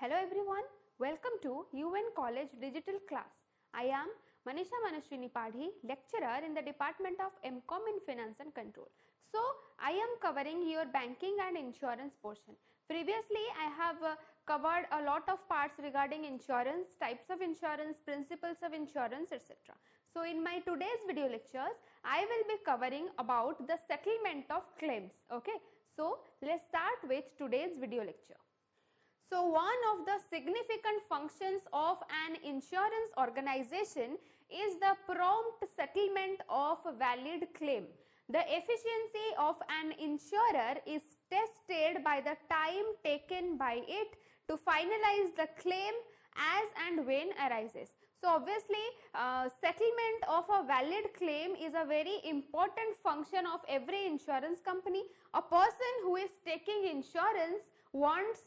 Hello everyone, welcome to UN College Digital Class. I am Manisha Manaswini Padhy, lecturer in the Department of MCom in Finance and Control. So, I am covering your banking and insurance portion. Previously, I have covered a lot of parts regarding insurance, types of insurance, principles of insurance, etc. So, in my today's video lectures, I will be covering about the settlement of claims. Okay. So, let's start with today's video lecture. So, one of the significant functions of an insurance organization is the prompt settlement of a valid claim. The efficiency of an insurer is tested by the time taken by it to finalize the claim as and when arises. So, obviously, settlement of a valid claim is a very important function of every insurance company. A person who is taking insurance wants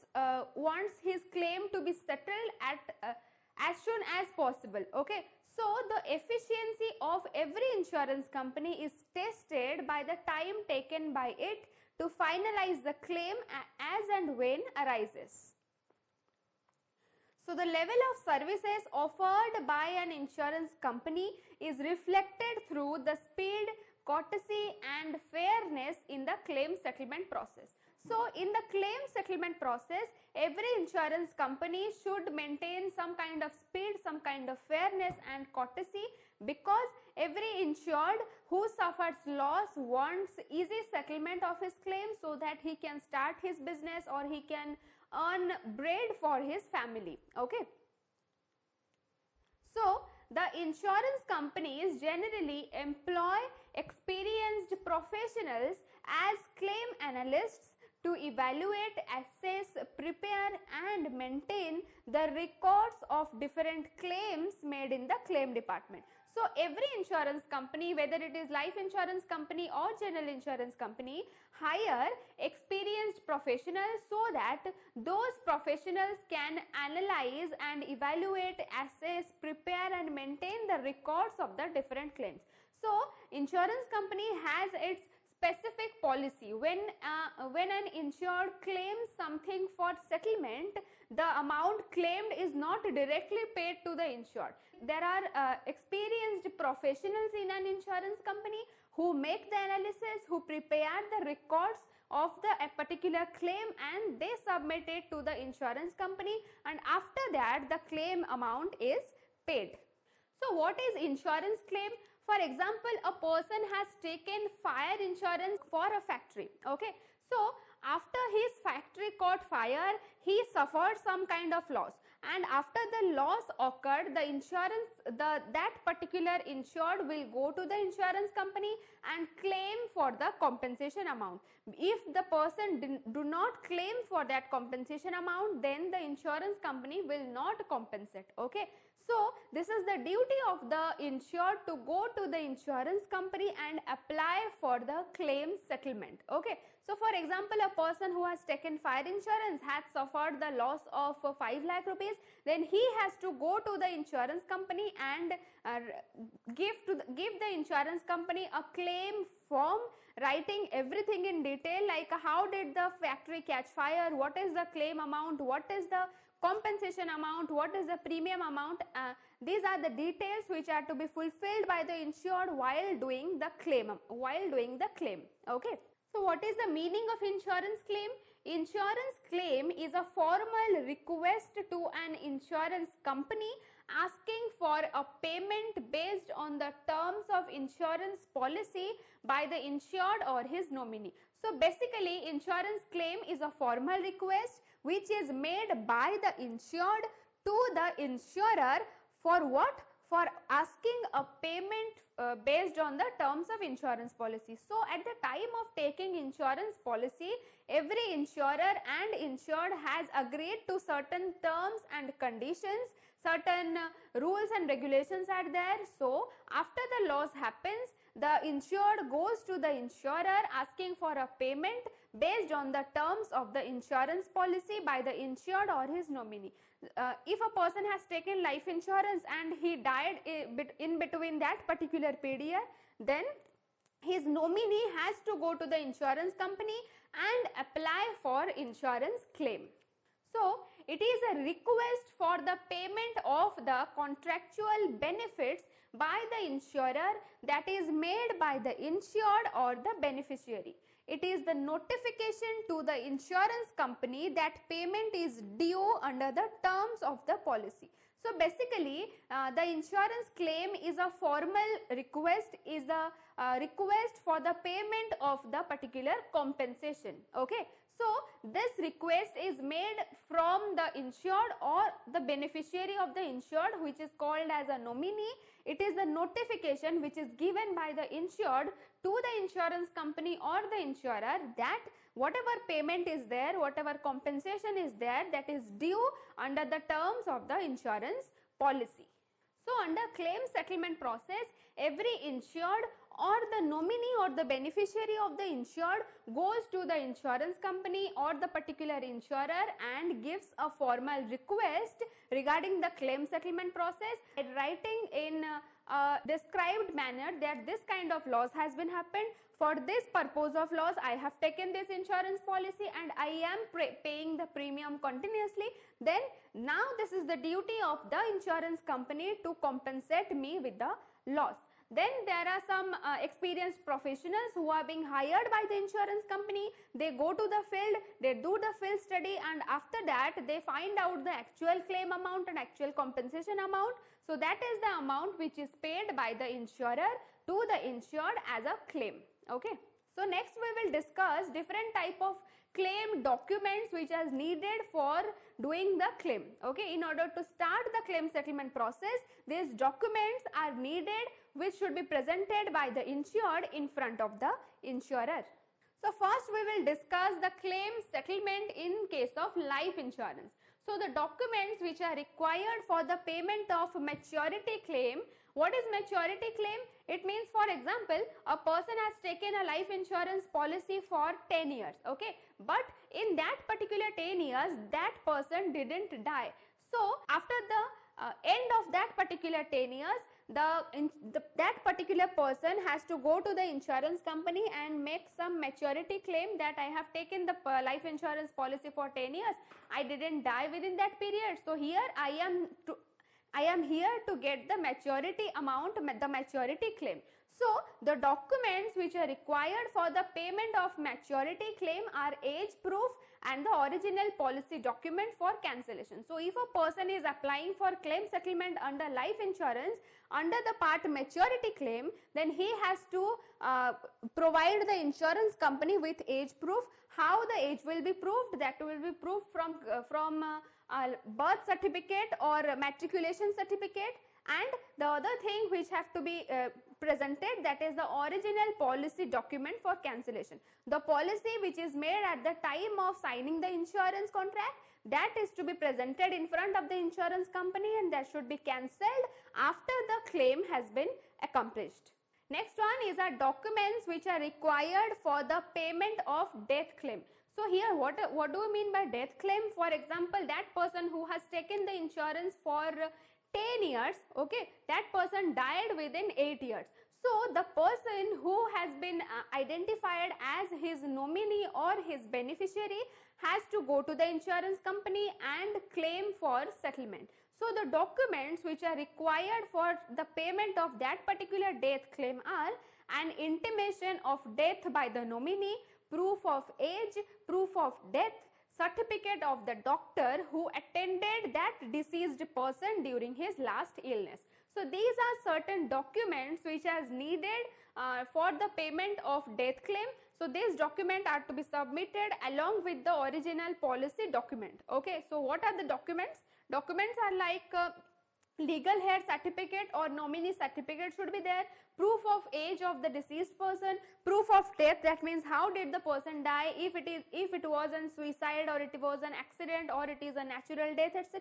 his claim to be settled at as soon as possible. Okay. So, the efficiency of every insurance company is tested by the time taken by it to finalize the claim as and when arises. So, the level of services offered by an insurance company is reflected through the speed, courtesy and fairness in the claim settlement process. So, in the claim settlement process, every insurance company should maintain some kind of speed, some kind of fairness and courtesy, because every insured who suffers loss wants easy settlement of his claim so that he can start his business or he can earn bread for his family. Okay. So, the insurance companies generally employ experienced professionals as claim analysts to evaluate, assess, prepare and maintain the records of different claims made in the claim department. So, every insurance company, whether it is life insurance company or general insurance company, hire experienced professionals so that those professionals can analyze and evaluate, assess, prepare and maintain the records of the different claims. So, insurance company has its specific policy. When an insured claims something for settlement, the amount claimed is not directly paid to the insured. There are experienced professionals in an insurance company who make the analysis, who prepare the records of a particular claim and they submit it to the insurance company, and after that the claim amount is paid. So, what is insurance claim? For example, a person has taken fire insurance for a factory. Okay. So, after his factory caught fire, he suffered some kind of loss, and after the loss occurred, the insurance, that particular insured will go to the insurance company and claim for the compensation amount. If the person do not claim for that compensation amount, then the insurance company will not compensate. Okay. So, this is the duty of the insured to go to the insurance company and apply for the claim settlement. Okay. So, for example, a person who has taken fire insurance has suffered the loss of 5 lakh rupees, then he has to go to the insurance company and give the insurance company a claim form, writing everything in detail, like how did the factory catch fire, what is the claim amount, what is the compensation amount, what is the premium amount. These are the details which are to be fulfilled by the insured while doing the claim. Okay. So, what is the meaning of insurance claim? Insurance claim is a formal request to an insurance company asking for a payment based on the terms of insurance policy by the insured or his nominee. So, basically, insurance claim is a formal request which is made by the insured to the insurer for what? For asking a payment based on the terms of insurance policy. So, at the time of taking insurance policy, every insurer and insured has agreed to certain terms and conditions, certain rules and regulations are there. So, after the loss happens, the insured goes to the insurer asking for a payment based on the terms of the insurance policy by the insured or his nominee. If a person has taken life insurance and he died in between that particular period, then his nominee has to go to the insurance company and apply for insurance claim. So, it is a request for the payment of the contractual benefits by the insurer that is made by the insured or the beneficiary. It is the notification to the insurance company that payment is due under the terms of the policy. So basically, the insurance claim is a formal request, is the request for the payment of the particular compensation. Okay. So this request is made from the insured or the beneficiary of the insured, which is called as a nominee. It is the notification which is given by the insured to the insurance company or the insurer that whatever payment is there, whatever compensation is there, that is due under the terms of the insurance policy. So under claim settlement process, every insured or the nominee or the beneficiary of the insured goes to the insurance company or the particular insurer and gives a formal request regarding the claim settlement process, writing in a described manner that this kind of loss has been happened. For this purpose of loss, I have taken this insurance policy and I am paying the premium continuously. Then now this is the duty of the insurance company to compensate me with the loss. Then there are some experienced professionals who are being hired by the insurance company. They go to the field, they do the field study, and after that they find out the actual claim amount and actual compensation amount. So that is the amount which is paid by the insurer to the insured as a claim. Okay. So next we will discuss different type of claim documents which is needed for doing the claim. Okay. In order to start the claim settlement process, these documents are needed which should be presented by the insured in front of the insurer. So first we will discuss the claim settlement in case of life insurance. So the documents which are required for the payment of maturity claim. What is maturity claim? It means, for example, a person has taken a life insurance policy for 10 years, okay, but in that particular 10 years that person didn't die. So after the end of that particular 10 years, that particular person has to go to the insurance company and make some maturity claim that I have taken the life insurance policy for 10 years. I didn't die within that period. So here I am here to get the maturity amount, the maturity claim. So the documents which are required for the payment of maturity claim are age proof and the original policy document for cancellation. So if a person is applying for claim settlement under life insurance under the part maturity claim, then he has to provide the insurance company with age proof. How the age will be proved? That will be proved from birth certificate or matriculation certificate. And the other thing which have to be presented, that is the original policy document for cancellation. The policy which is made at the time of signing the insurance contract, that is to be presented in front of the insurance company and that should be cancelled after the claim has been accomplished. Next one is our documents which are required for the payment of death claim. So here what do we mean by death claim? For example, that person who has taken the insurance for 10 years, okay, that person died within 8 years. So the person who has been identified as his nominee or his beneficiary has to go to the insurance company and claim for settlement. So the documents which are required for the payment of that particular death claim are an intimation of death by the nominee, proof of age, proof of death, certificate of the doctor who attended that deceased person during his last illness. So these are certain documents which is needed for the payment of death claim. So these documents are to be submitted along with the original policy document. Okay, so what are the documents? Documents are like legal heir certificate or nominee certificate should be there, proof of age of the deceased person, proof of death, that means how did the person die, if it was a suicide or it was an accident or it is a natural death, etc.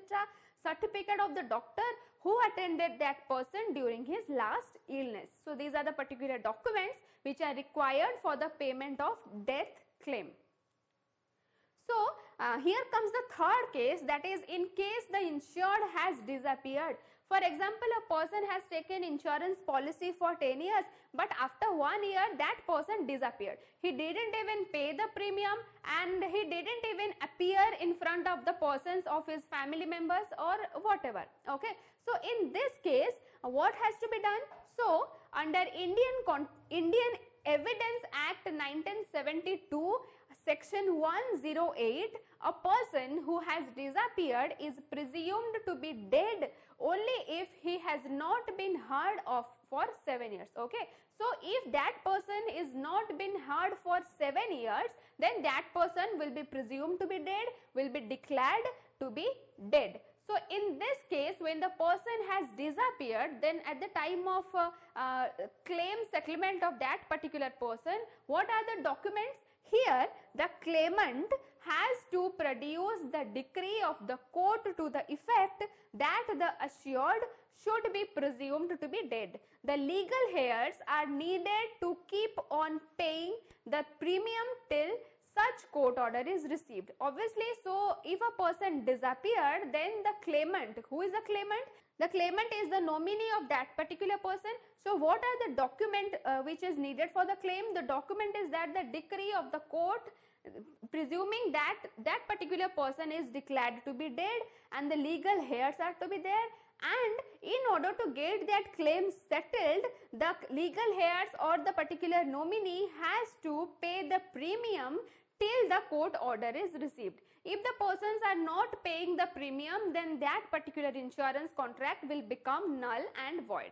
Certificate of the doctor who attended that person during his last illness. So these are the particular documents which are required for the payment of death claim. So here comes the third case, that is in case the insured has disappeared. For example, a person has taken insurance policy for 10 years, but after 1 year that person disappeared. He didn't even pay the premium and he didn't even appear in front of the persons of his family members or whatever. Okay. So in this case, what has to be done? So under Indian Evidence Act 1972, Section 108, a person who has disappeared is presumed to be dead only if he has not been heard of for 7 years. Okay. So if that person is not been heard for 7 years, then that person will be presumed to be dead, will be declared to be dead. So in this case, when the person has disappeared, then at the time of claim settlement of that particular person, what are the documents? Here the claimant has to produce the decree of the court to the effect that the assured should be presumed to be dead. The legal heirs are needed to keep on paying the premium till such court order is received. Obviously, so if a person disappeared, then the claimant, who is the claimant? The claimant is the nominee of that particular person. So what are the document which is needed for the claim? The document is that the decree of the court presuming that that particular person is declared to be dead and the legal heirs are to be there, and in order to get that claim settled, the legal heirs or the particular nominee has to pay the premium till the court order is received. If the persons are not paying the premium, then that particular insurance contract will become null and void.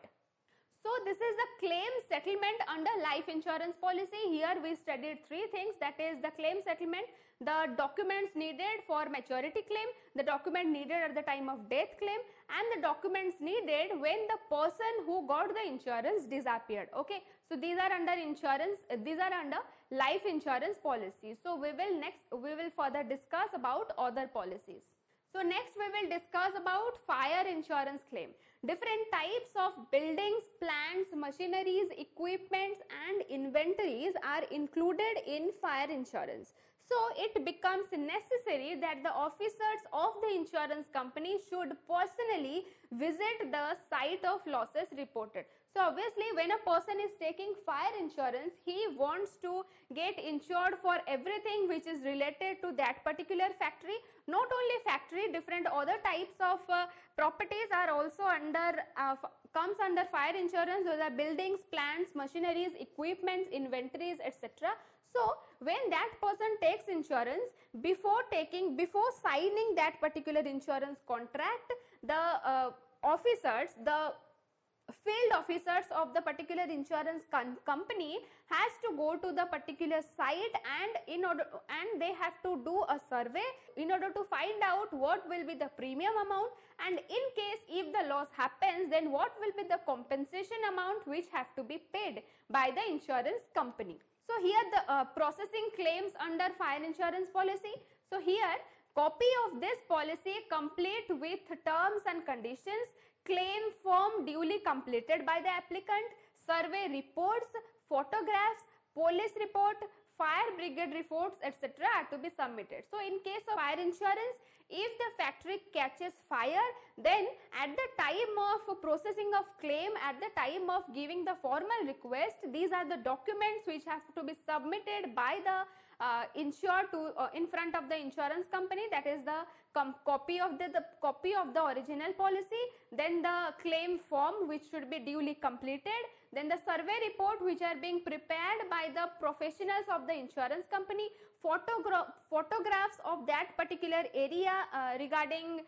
So this is the claim settlement under life insurance policy. Here we studied three things, that is the claim settlement, the documents needed for maturity claim, the document needed at the time of death claim, and the documents needed when the person who got the insurance disappeared. Okay, so these are under insurance, these are under life insurance policy. So we will further discuss about other policies. So next we will discuss about fire insurance claim. Different types of buildings, plants, machineries, equipments and inventories are included in fire insurance. So it becomes necessary that the officers of the insurance company should personally visit the site of losses reported. So obviously when a person is taking fire insurance, he wants to get insured for everything which is related to that particular factory. Not only factory, different other types of properties are also under comes under fire insurance. Those are buildings, plants, machineries, equipments, inventories, etc. So when that person takes insurance, before signing that particular insurance contract, the officers, the field officers of the particular insurance company has to go to the particular site and they have to do a survey in order to find out what will be the premium amount, and in case if the loss happens, then what will be the compensation amount which have to be paid by the insurance company. So here the processing claims under fire insurance policy. So here copy of this policy complete with terms and conditions, claim form duly completed by the applicant, survey reports, photographs, police report, fire brigade reports, etc. are to be submitted. So in case of fire insurance, if the factory catches fire, then at the time of processing of claim, at the time of giving the formal request, these are the documents which have to be submitted by the insured to in front of the insurance company, that is the copy of the original policy, then the claim form which should be duly completed, then the survey report which are being prepared by the professionals of the insurance company, photographs of that particular area regarding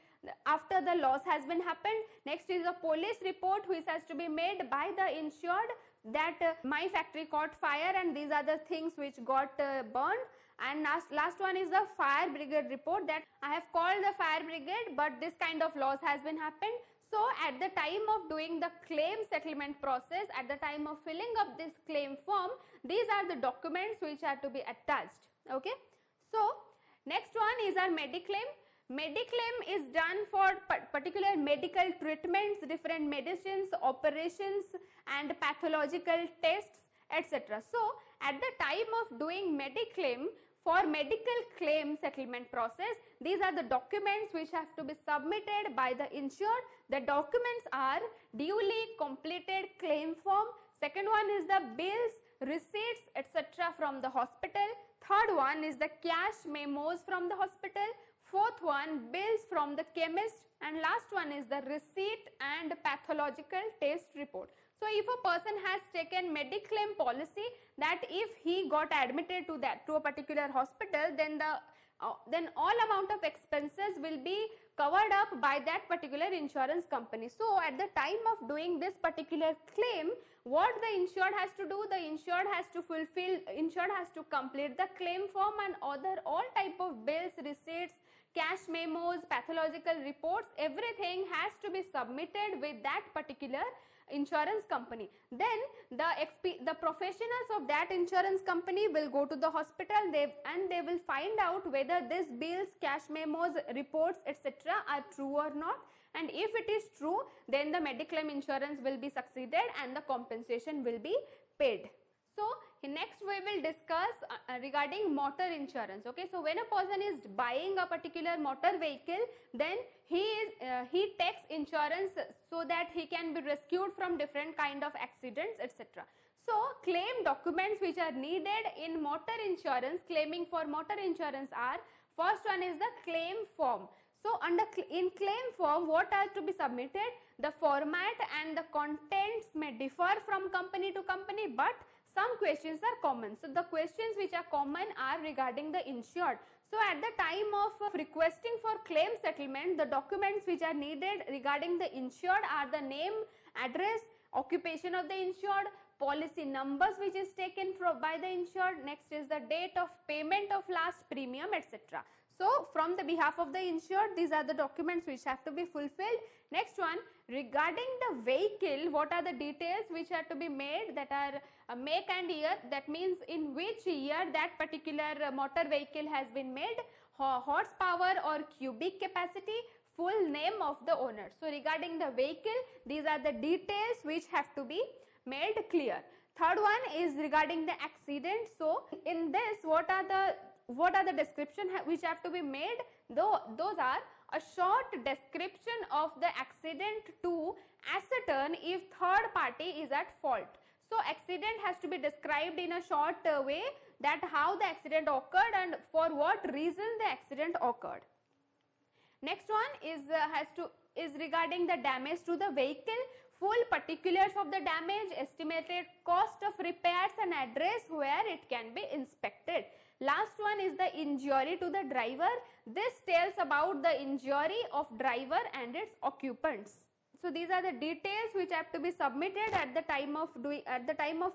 after the loss has been happened. Next is a police report which has to be made by the insured that my factory caught fire and these are the things which got burned. And last one is the fire brigade report that I have called the fire brigade, but this kind of loss has been happened. So at the time of doing the claim settlement process, at the time of filling up this claim form, these are the documents which are to be attached. Okay. So next one is our Mediclaim. Mediclaim is done for particular medical treatments, different medicines, operations and pathological tests, etc. So at the time of doing Mediclaim for medical claim settlement process, these are the documents which have to be submitted by the insured. The documents are duly completed claim form. Second one is the bills, receipts, etc. from the hospital. Third one is the cash memos from the hospital. Fourth one, bills from the chemist, and last one is the receipt and pathological test report. So if a person has taken Mediclaim policy, that if he got admitted to a particular hospital, then all amount of expenses will be covered up by that particular insurance company. So at the time of doing this particular claim, what the insured has to do, the insured has to complete the claim form and all type of bills, receipts, cash memos, pathological reports, everything has to be submitted with that particular insurance company. Then the professionals of that insurance company will go to the hospital and they will find out whether these bills, cash memos, reports, etc. are true or not, and if it is true, then the Mediclaim insurance will be succeeded and the compensation will be paid. So next we will discuss regarding motor insurance. Okay, so when a person is buying a particular motor vehicle, then he takes insurance so that he can be rescued from different kind of accidents, etc. So claim documents which are needed in motor insurance, claiming for motor insurance are, first one is the claim form. So in claim form, what are to be submitted? The format and the contents may differ from company to company, but some questions are common. So the questions which are common are regarding the insured. So at the time of requesting for claim settlement, the documents which are needed regarding the insured are the name, address, occupation of the insured, policy numbers which is taken by the insured, next is the date of payment of last premium, etc. So from the behalf of the insured, these are the documents which have to be fulfilled. Next one, regarding the vehicle, what are the details which are to be made, that are make and year, that means in which year that particular motor vehicle has been made, horsepower or cubic capacity, full name of the owner. So regarding the vehicle, these are the details which have to be made clear. Third one is regarding the accident. So in this, what are the description which have to be made? Those are a short description of the accident to ascertain if third party is at fault. So accident has to be described in a short way, that how the accident occurred and for what reason the accident occurred. Next one is regarding the damage to the vehicle, full particulars of the damage, estimated cost of repairs and address where it can be inspected. Last one is the injury to the driver. This tells about the injury of driver and its occupants. So these are the details which have to be submitted at the time of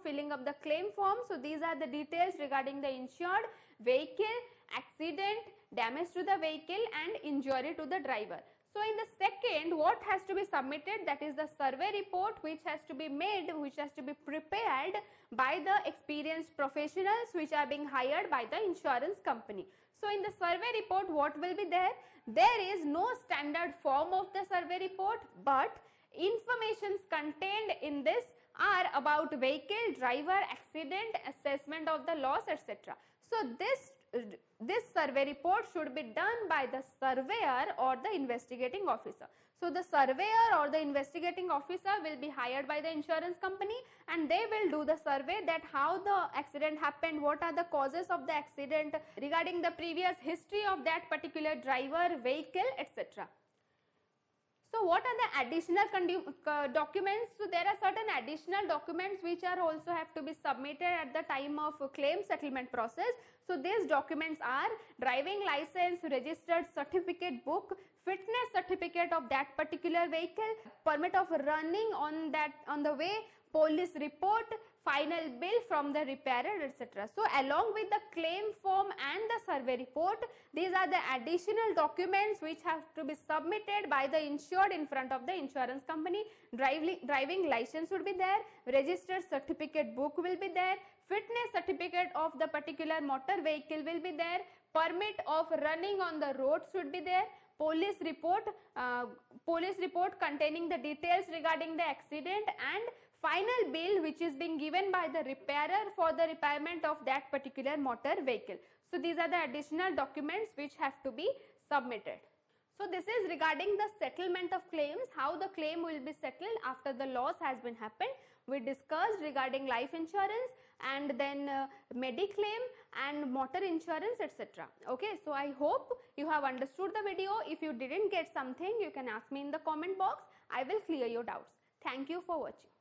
filling up the claim form. So these are the details regarding the insured, vehicle, accident, damage to the vehicle and injury to the driver. So in the second, what has to be submitted, that is the survey report which has to be made, which has to be prepared by the experienced professionals which are being hired by the insurance company. So in the survey report, what will be there? There is no standard form of the survey report, but informations contained in this are about vehicle, driver, accident, assessment of the loss, etc. So this survey report should be done by the surveyor or the investigating officer. So the surveyor or the investigating officer will be hired by the insurance company and they will do the survey, that how the accident happened, what are the causes of the accident, regarding the previous history of that particular driver, vehicle, etc. So what are the additional documents? So there are certain additional documents which are also have to be submitted at the time of claim settlement process. So these documents are driving license, registered certificate book, fitness certificate of that particular vehicle, permit of running on the way, police report, final bill from the repairer, etc. So along with the claim form and the survey report, these are the additional documents which have to be submitted by the insured in front of the insurance company. Driving license would be there, registered certificate book will be there, fitness certificate of the particular motor vehicle will be there, permit of running on the road should be there, police report containing the details regarding the accident, and final bill which is being given by the repairer for the repairment of that particular motor vehicle. So these are the additional documents which have to be submitted. So this is regarding the settlement of claims, how the claim will be settled after the loss has been happened. We discussed regarding life insurance and then Mediclaim and motor insurance, etc. Okay, so I hope you have understood the video. If you didn't get something, you can ask me in the comment box. I will clear your doubts. Thank you for watching.